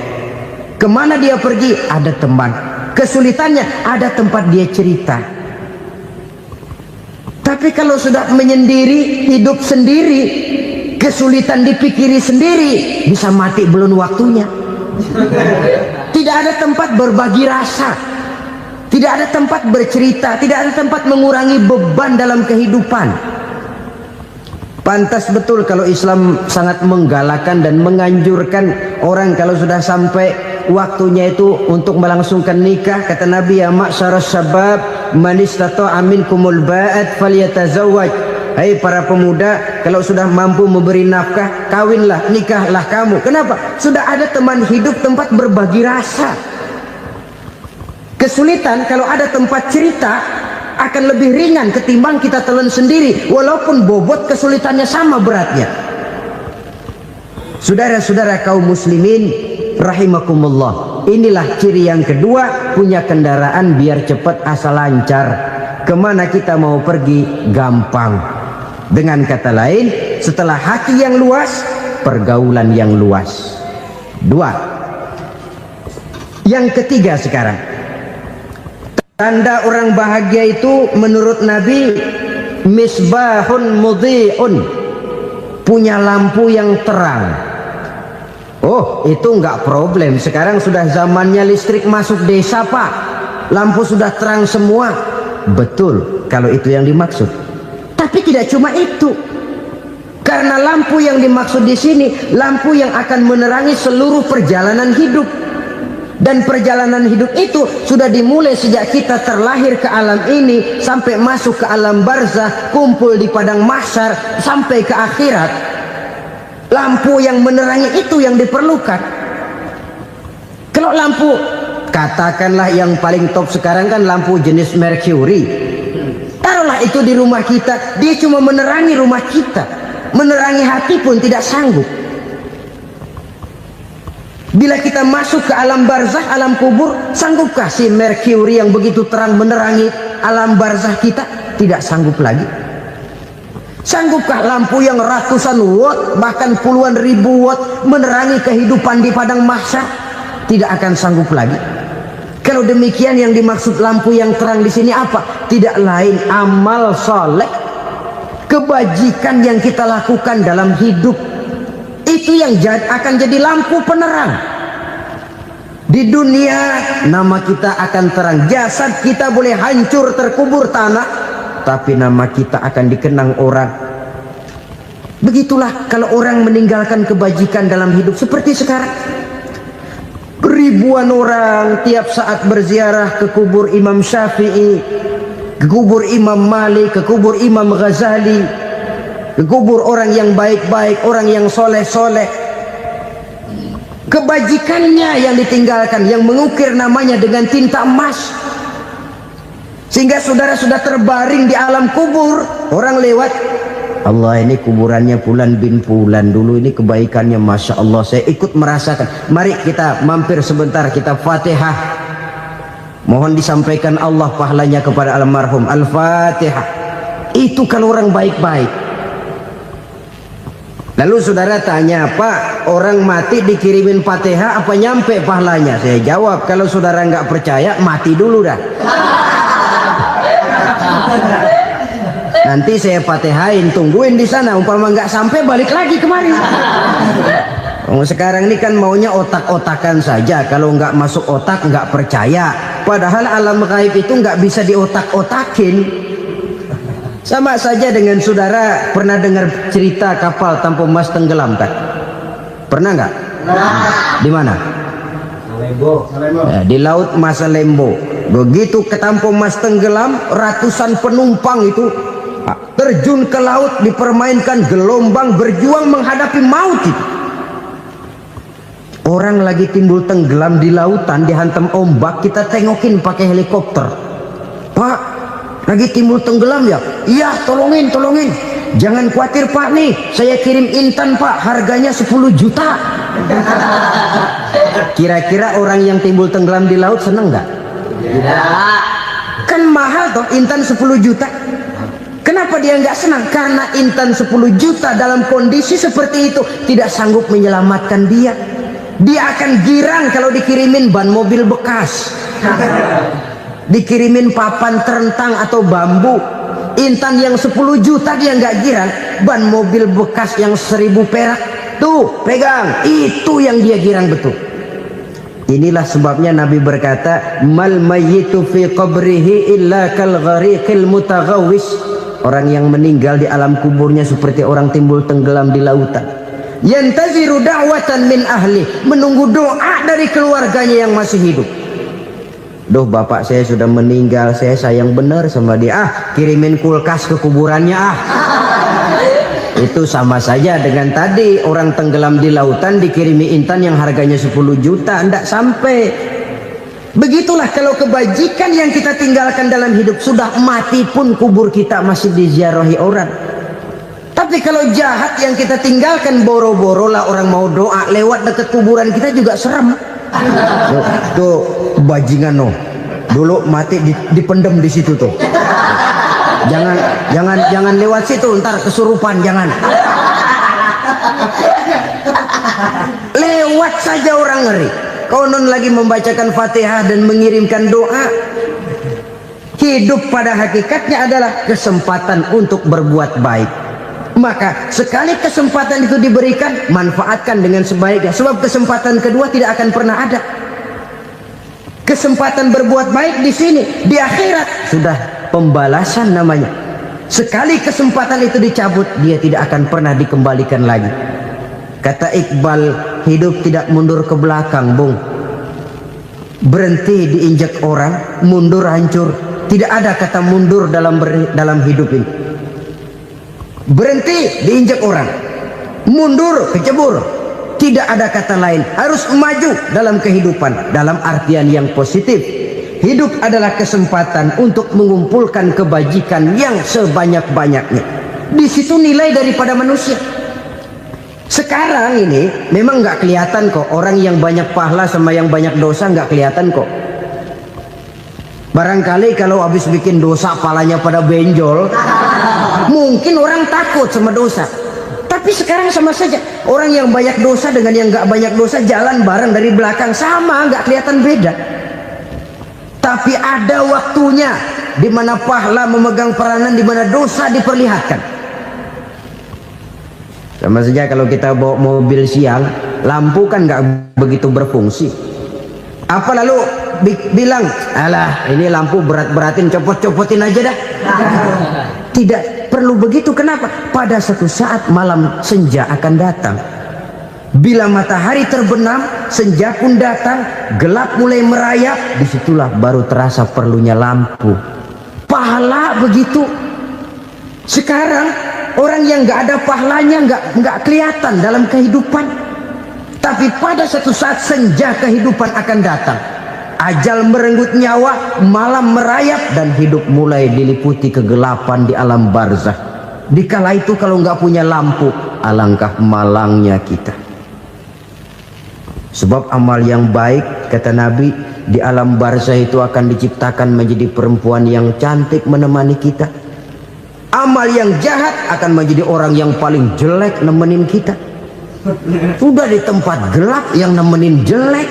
Kemana dia pergi ada teman, kesulitannya ada tempat dia cerita. Tapi kalau sudah menyendiri, hidup sendiri, kesulitan dipikiri sendiri, bisa mati belum waktunya. Tidak ada tempat berbagi rasa, tidak ada tempat bercerita, tidak ada tempat mengurangi beban dalam kehidupan. Pantas betul kalau Islam sangat menggalakkan dan menganjurkan orang kalau sudah sampai waktunya itu untuk melangsungkan nikah. Kata Nabi, ya ma'syaras syabab man istata'a minkumul ba'at falyatazawwaj. Hai para pemuda, kalau sudah mampu memberi nafkah, kawinlah, nikahlah kamu. Kenapa? Sudah ada teman hidup, tempat berbagi rasa. Kesulitan kalau ada tempat cerita akan lebih ringan ketimbang kita telan sendiri, walaupun bobot kesulitannya sama beratnya. Saudara-saudara kaum muslimin rahimakumullah, inilah ciri yang kedua, punya kendaraan biar cepat asal lancar. Kemana kita mau pergi gampang. Dengan kata lain, setelah hati yang luas, pergaulan yang luas. Dua. Yang ketiga sekarang, tanda orang bahagia itu menurut Nabi, misbahun mudhi'un, punya lampu yang terang. Oh, itu enggak problem. Sekarang sudah zamannya listrik masuk desa, Pak. Lampu sudah terang semua. Betul, kalau itu yang dimaksud. Tapi tidak cuma itu. Karena lampu yang dimaksud di sini, lampu yang akan menerangi seluruh perjalanan hidup. Dan perjalanan hidup itu sudah dimulai sejak kita terlahir ke alam ini, sampai masuk ke alam barzah, kumpul di padang mahsyar, sampai ke akhirat. Lampu yang menerangi itu yang diperlukan. Kalau lampu, katakanlah yang paling top sekarang kan lampu jenis Mercury. Taruhlah itu di rumah kita, dia cuma menerangi rumah kita, menerangi hati pun tidak sanggup. Bila kita masuk ke alam barzah, alam kubur, sanggupkah si Mercury yang begitu terang menerangi alam barzah kita? Tidak sanggup lagi. Sanggupkah lampu yang ratusan watt, bahkan puluhan ribu watt menerangi kehidupan di padang mahsyar? Tidak akan sanggup lagi. Kalau demikian, yang dimaksud lampu yang terang di sini apa? Tidak lain amal soleh, kebajikan yang kita lakukan dalam hidup. Itu yang akan jadi lampu penerang. Di dunia nama kita akan terang, jasad kita boleh hancur terkubur tanah, tapi nama kita akan dikenang orang. Begitulah kalau orang meninggalkan kebajikan dalam hidup seperti sekarang. Ribuan orang tiap saat berziarah ke kubur Imam Syafi'i, ke kubur Imam Malik, ke kubur Imam Ghazali, ke kubur orang yang baik-baik, orang yang soleh-soleh. Kebajikannya yang ditinggalkan, yang mengukir namanya dengan tinta emas, sehingga saudara sudah terbaring di alam kubur. Orang lewat, Allah, ini kuburannya Fulan bin Fulan, dulu ini kebaikannya Masya Allah, saya ikut merasakan. Mari kita mampir sebentar, kita Fatihah, mohon disampaikan Allah pahalanya kepada almarhum. Al-Fatihah. Itu kalau orang baik-baik. Lalu saudara tanya, Pak, orang mati dikirimin Fatihah apa nyampe pahalanya? Saya jawab, kalau saudara nggak percaya, mati dulu dah. Nanti saya Fatihain, tungguin di sana, umpama nggak sampai balik lagi kemari. Sekarang ini kan maunya otak-otakan saja, kalau nggak masuk otak nggak percaya. Padahal alam gaib itu nggak bisa diotak-otakin. Sama saja dengan saudara pernah dengar cerita kapal Tampo Mas tenggelam kan? Pernah nggak? Di mana? Ya, di laut Masalembo. Begitu ke Tampo Mas tenggelam, ratusan penumpang itu terjun ke laut, dipermainkan gelombang, berjuang menghadapi maut itu. Orang lagi timbul tenggelam di lautan, dihantam ombak, kita tengokin pakai helikopter. Pak, lagi timbul tenggelam ya? Iya, tolongin, tolongin. Jangan khawatir Pak, nih saya kirim intan Pak, harganya 10 juta. Kira-kira orang yang timbul tenggelam di laut seneng nggak? Tidak. Kan mahal toh intan 10 juta. Kenapa dia nggak senang? Karena intan 10 juta dalam kondisi seperti itu tidak sanggup menyelamatkan dia. Dia akan girang kalau dikirimin ban mobil bekas, dikirimin papan terentang atau bambu. Intan yang 10 juta dia nggak girang. Ban mobil bekas yang 1000 perak, tuh pegang, itu yang dia girang betul. Inilah sebabnya Nabi berkata, mal mayyitu fi qabrihi illa kal ghariqil mutaghawwis. Orang yang meninggal di alam kuburnya seperti orang timbul tenggelam di lautan. Yantaziru da'watan min ahli, menunggu doa dari keluarganya yang masih hidup. Duh, bapak saya sudah meninggal, saya sayang benar sama dia. Kirimin kulkas ke kuburannya Itu sama saja dengan tadi orang tenggelam di lautan dikirimi intan yang harganya 10 juta, tidak sampai. Begitulah kalau kebajikan yang kita tinggalkan dalam hidup, sudah mati pun kubur kita masih diziarahi orang. Tapi kalau jahat yang kita tinggalkan, boro-boro lah orang mau doa lewat dekat kuburan kita juga serem. Tuh bajingan no, dulu mati dipendem di situ tuh. Jangan lewat situ, ntar kesurupan, jangan. Lewat saja orang ngeri. Konon lagi membacakan Fatihah dan mengirimkan doa. Hidup pada hakikatnya adalah kesempatan untuk berbuat baik. Maka sekali kesempatan itu diberikan, manfaatkan dengan sebaiknya. Sebab kesempatan kedua tidak akan pernah ada. Kesempatan berbuat baik di sini, di akhirat sudah pembalasan namanya. Sekali kesempatan itu dicabut, dia tidak akan pernah dikembalikan lagi. Kata Iqbal, hidup tidak mundur ke belakang, Bung. Berhenti diinjak orang, mundur hancur. Tidak ada kata mundur dalam hidup ini. Berhenti diinjak orang, mundur kecebur. Tidak ada kata lain. Harus maju dalam kehidupan, dalam artian yang positif. Hidup adalah kesempatan untuk mengumpulkan kebajikan yang sebanyak-banyaknya. Di situ nilai daripada manusia. Sekarang ini memang nggak kelihatan kok, orang yang banyak pahala sama yang banyak dosa nggak kelihatan kok. Barangkali kalau habis bikin dosa palanya pada benjol, mungkin orang takut sama dosa. Tapi sekarang sama saja, orang yang banyak dosa dengan yang nggak banyak dosa jalan bareng dari belakang, sama, nggak kelihatan beda. Tapi ada waktunya di mana pahala memegang peranan, di mana dosa diperlihatkan. Sama saja kalau kita bawa mobil siang, lampu kan nggak begitu berfungsi. Apa lalu bilang, alah ini lampu berat-beratin, copot-copotin aja dah. Tidak perlu begitu. Kenapa? Pada satu saat malam senja akan datang. Bila matahari terbenam, senja pun datang, gelap mulai merayap, disitulah baru terasa perlunya lampu. Pahala begitu. Sekarang orang yang nggak ada pahalanya nggak kelihatan dalam kehidupan. Tapi pada satu saat senja kehidupan akan datang. Ajal merenggut nyawa, malam merayap, dan hidup mulai diliputi kegelapan di alam barzah. Dikala itu kalau nggak punya lampu, alangkah malangnya kita. Sebab amal yang baik, kata Nabi, di alam barzah itu akan diciptakan menjadi perempuan yang cantik menemani kita. Amal yang jahat akan menjadi orang yang paling jelek nemenin kita. Sudah di tempat gelap yang nemenin jelek.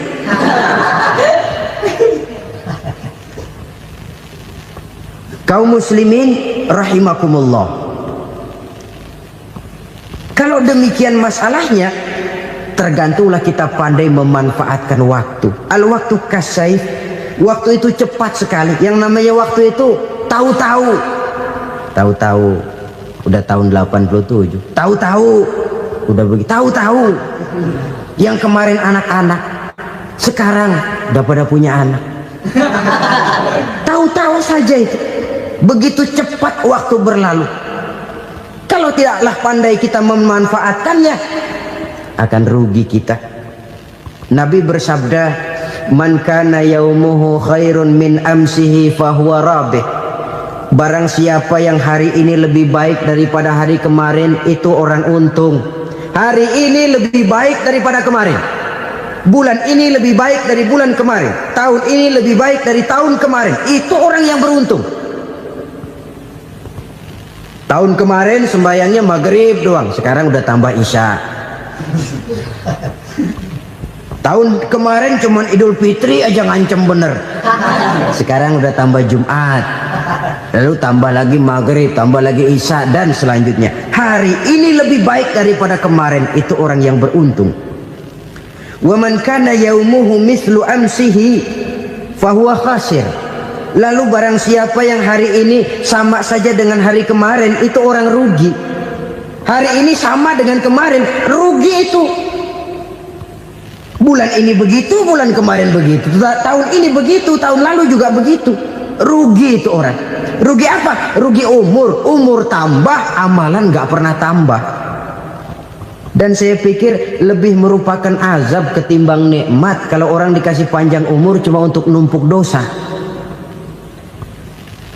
Kaum muslimin rahimakumullah. Kalau demikian masalahnya, tergantunglah kita pandai memanfaatkan waktu. Al-waktu kasayf, waktu itu cepat sekali. Yang namanya waktu itu tahu-tahu. Tahu-tahu udah tahun 87. Tahu-tahu udah begitu. Tahu-tahu yang kemarin anak-anak, sekarang udah pada punya anak. Tahu-tahu saja itu. Begitu cepat waktu berlalu. Kalau tidaklah pandai kita memanfaatkannya, akan rugi kita. Nabi bersabda, man kana yaumuhu khairun min amsihi fahuwa rabih. Barang siapa yang hari ini lebih baik daripada hari kemarin, itu orang untung. Hari ini lebih baik daripada kemarin. Bulan ini lebih baik dari bulan kemarin. Tahun ini lebih baik dari tahun kemarin. Itu orang yang beruntung. Tahun kemarin sembayangnya maghrib doang, sekarang udah tambah isya. Tahun kemarin cuman Idul Fitri aja ngancem bener, sekarang udah tambah Jumat, lalu tambah lagi maghrib, tambah lagi isya, dan selanjutnya. Hari ini lebih baik daripada kemarin. Itu orang yang beruntung. Wa man kana yaumuhu mislu amsihi fahuwa khasir. Lalu barang siapa yang hari ini sama saja dengan hari kemarin, itu orang rugi. Hari ini sama dengan kemarin, rugi itu. Bulan ini begitu, bulan kemarin begitu, tahun ini begitu, tahun lalu juga begitu. Rugi itu orang. Rugi apa? Rugi umur. Umur tambah, amalan gak pernah tambah. Dan saya pikir lebih merupakan azab ketimbang nikmat kalau orang dikasih panjang umur cuma untuk numpuk dosa.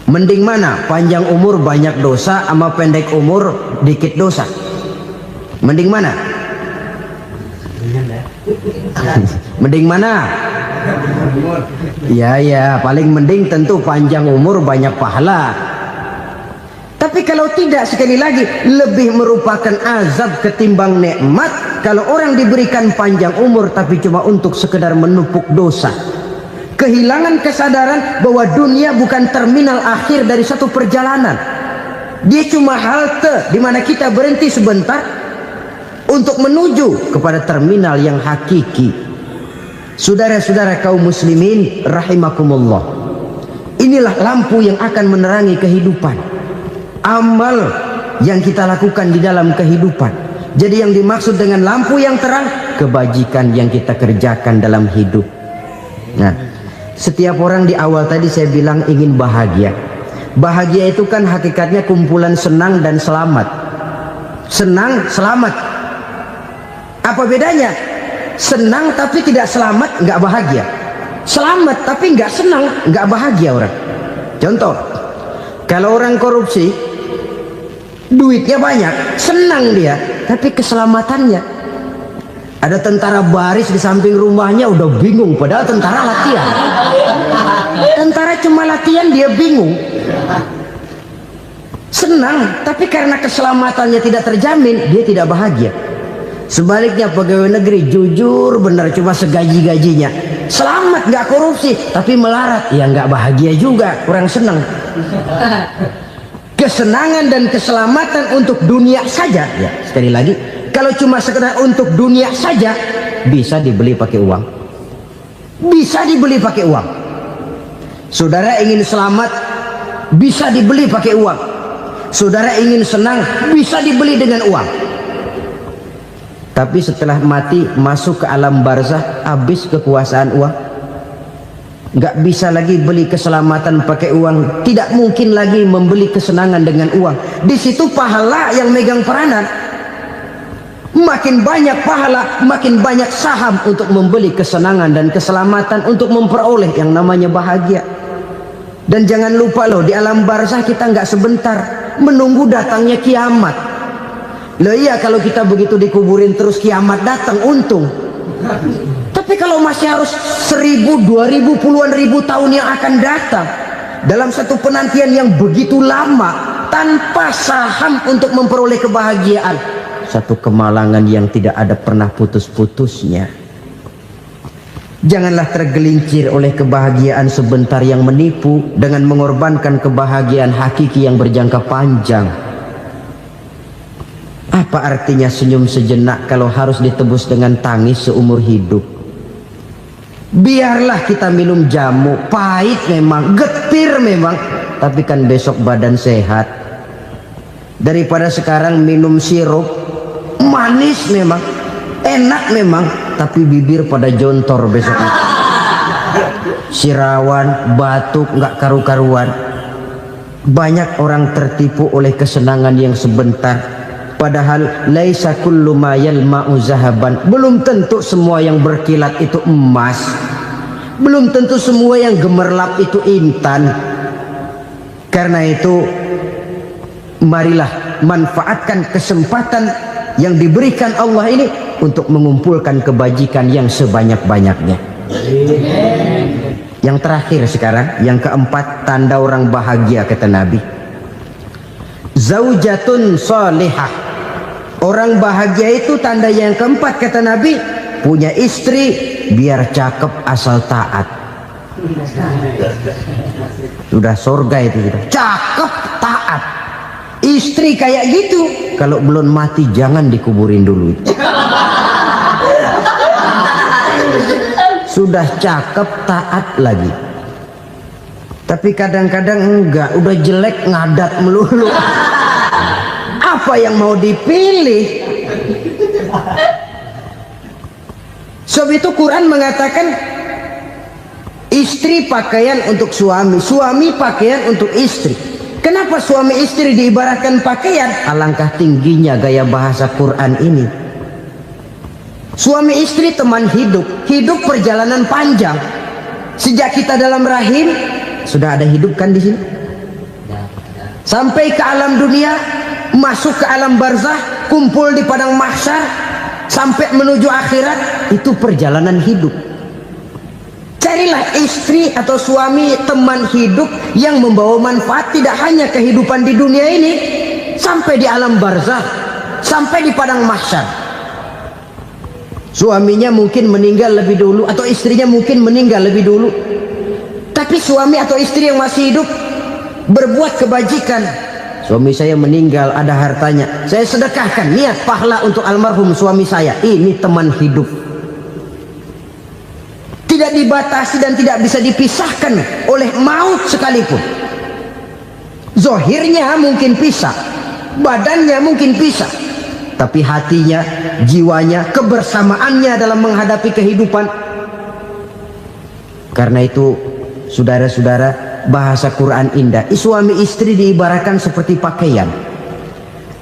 Mending mana? Panjang umur banyak dosa sama pendek umur dikit dosa? Mending mana? Mending mana? Ya, paling mending tentu panjang umur banyak pahala. Tapi kalau tidak, sekali lagi, lebih merupakan azab ketimbang nikmat kalau orang diberikan panjang umur tapi cuma untuk sekedar menumpuk dosa. Kehilangan kesadaran bahwa dunia bukan terminal akhir dari satu perjalanan. Dia cuma halte di mana kita berhenti sebentar untuk menuju kepada terminal yang hakiki. Saudara-saudara kaum muslimin rahimakumullah, inilah lampu yang akan menerangi kehidupan. Amal yang kita lakukan di dalam kehidupan. Jadi yang dimaksud dengan lampu yang terang, kebajikan yang kita kerjakan dalam hidup. Nah, setiap orang di awal tadi saya bilang ingin bahagia. Bahagia itu kan hakikatnya kumpulan senang dan selamat. Senang, selamat. Apa bedanya? Senang tapi tidak selamat, nggak bahagia. Selamat tapi nggak senang, nggak bahagia orang. Contoh, kalau orang korupsi, duitnya banyak, senang dia, tapi keselamatannya. Ada tentara baris di samping rumahnya udah bingung, padahal tentara latihan. Tentara cuma latihan, dia bingung. Senang, tapi karena keselamatannya tidak terjamin, dia tidak bahagia. Sebaliknya pegawai negeri jujur benar, cuma segaji-gajinya, selamat nggak korupsi, tapi melarat, ya nggak bahagia juga, kurang senang. Kesenangan dan keselamatan untuk dunia saja, ya sekali lagi, kalau cuma sekedar untuk dunia saja, bisa dibeli pakai uang. Bisa dibeli pakai uang. Saudara ingin selamat, bisa dibeli pakai uang. Saudara ingin senang, bisa dibeli dengan uang. Tapi setelah mati, masuk ke alam barzah, habis kekuasaan uang. Nggak bisa lagi beli keselamatan pakai uang. Tidak mungkin lagi membeli kesenangan dengan uang. Di situ pahala yang megang peranan. Makin banyak pahala, makin banyak saham untuk membeli kesenangan dan keselamatan, untuk memperoleh yang namanya bahagia. Dan jangan lupa loh, di alam barzah kita nggak sebentar, menunggu datangnya kiamat. Loh iya, kalau kita begitu dikuburin terus kiamat datang, untung. Tapi kalau masih harus 1000, 2000, puluhan ribu tahun yang akan datang, dalam satu penantian yang begitu lama, tanpa saham untuk memperoleh kebahagiaan, satu kemalangan yang tidak ada pernah putus-putusnya. Janganlah tergelincir oleh kebahagiaan sebentar yang menipu dengan mengorbankan kebahagiaan hakiki yang berjangka panjang. Apa artinya senyum sejenak kalau harus ditebus dengan tangis seumur hidup? Biarlah kita minum jamu, pahit memang, getir memang, tapi kan besok badan sehat. Daripada sekarang minum sirup, manis memang, enak memang, tapi bibir pada jontor besoknya. Sirawan, batuk, nggak karu-karuan. Banyak orang tertipu oleh kesenangan yang sebentar. Padahal laisa kullu ma yalma'u zahaban. Belum tentu semua yang berkilat itu emas. Belum tentu semua yang gemerlap itu intan. Karena itu, marilah manfaatkan kesempatan yang diberikan Allah ini untuk mengumpulkan kebajikan yang sebanyak-banyaknya. Yang terakhir sekarang, yang keempat, tanda orang bahagia kata Nabi. Zaujatun salihah. Orang bahagia itu tanda yang keempat kata Nabi, punya istri biar cakep asal taat. Sudah surga itu sudah. Cakep taat. Istri kayak gitu, kalau belum mati jangan dikuburin dulu. Sudah cakep taat lagi. Tapi kadang-kadang enggak, udah jelek ngadat melulu. Apa yang mau dipilih? Sebab itu Quran mengatakan istri pakaian untuk suami, suami pakaian untuk istri. Kenapa suami istri diibaratkan pakaian? Alangkah tingginya gaya bahasa Quran ini. Suami istri teman hidup, hidup perjalanan panjang. Sejak kita dalam rahim sudah ada hidup kan di sini. Sampai ke alam dunia, masuk ke alam barzah, kumpul di padang mahsyar, sampai menuju akhirat, itu perjalanan hidup. Carilah istri atau suami teman hidup yang membawa manfaat tidak hanya kehidupan di dunia ini, sampai di alam barzah, sampai di padang mahsyar. Suaminya mungkin meninggal lebih dulu atau istrinya mungkin meninggal lebih dulu, tapi suami atau istri yang masih hidup berbuat kebajikan. Suami saya meninggal, ada hartanya, saya sedekahkan, niat pahala untuk almarhum suami saya. Ini teman hidup, tidak dibatasi dan tidak bisa dipisahkan oleh maut sekalipun. Zohirnya mungkin pisah, badannya mungkin pisah, tapi hatinya, jiwanya, kebersamaannya dalam menghadapi kehidupan. Karena itu saudara-saudara, bahasa Quran indah. Suami istri diibaratkan seperti pakaian.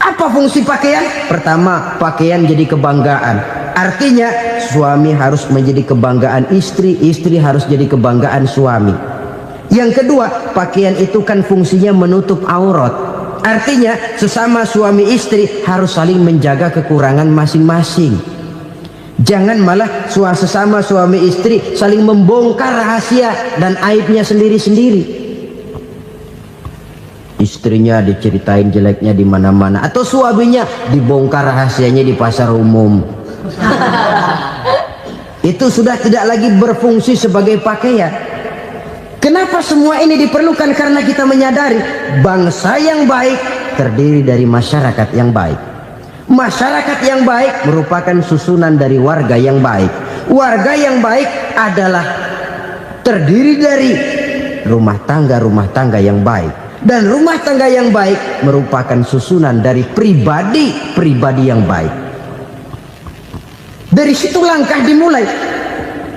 Apa fungsi pakaian? Pertama, pakaian jadi kebanggaan. Artinya suami harus menjadi kebanggaan istri, istri harus jadi kebanggaan suami. Yang kedua, pakaian itu kan fungsinya menutup aurat. Artinya sesama suami istri harus saling menjaga kekurangan masing-masing. Jangan malah sesama suami istri saling membongkar rahasia dan aibnya sendiri-sendiri. Istrinya diceritain jeleknya di mana-mana, atau suaminya dibongkar rahasianya di pasar umum. Itu sudah tidak lagi berfungsi sebagai pakaian. Kenapa semua ini diperlukan? Karena kita menyadari bangsa yang baik terdiri dari masyarakat yang baik. Masyarakat yang baik merupakan susunan dari warga yang baik. Warga yang baik adalah terdiri dari rumah tangga yang baik. Dan rumah tangga yang baik merupakan susunan dari pribadi yang baik. Dari situ langkah dimulai.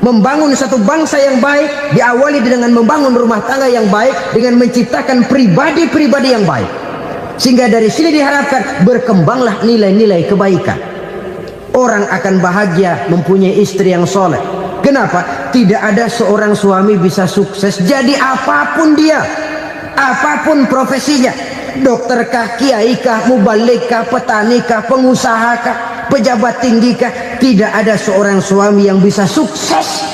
Membangun satu bangsa yang baik diawali dengan membangun rumah tangga yang baik, dengan menciptakan pribadi-pribadi yang baik. Sehingga dari sini diharapkan berkembanglah nilai-nilai kebaikan. Orang akan bahagia mempunyai istri yang soleh. Kenapa? Tidak ada seorang suami bisa sukses jadi apapun dia, apapun profesinya. Dokterkah, kiaikah, mubalikah, petanikah, pengusahakah, pejabat tinggikah. Tidak ada seorang suami yang bisa sukses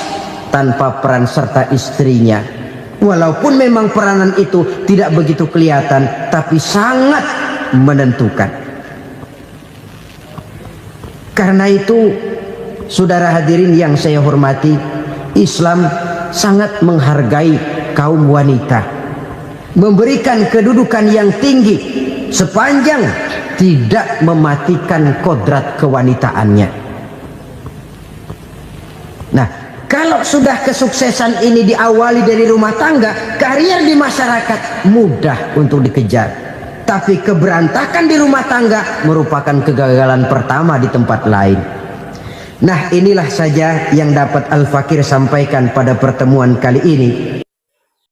tanpa peran serta istrinya. Walaupun memang peranan itu tidak begitu kelihatan, tapi sangat menentukan. Karena itu, saudara hadirin yang saya hormati, Islam sangat menghargai kaum wanita, memberikan kedudukan yang tinggi sepanjang tidak mematikan kodrat kewanitaannya. Nah, kalau sudah kesuksesan ini diawali dari rumah tangga, karier di masyarakat mudah untuk dikejar. Tapi keberantakan di rumah tangga merupakan kegagalan pertama di tempat lain. Nah, inilah saja yang dapat Al-Fakir sampaikan pada pertemuan kali ini.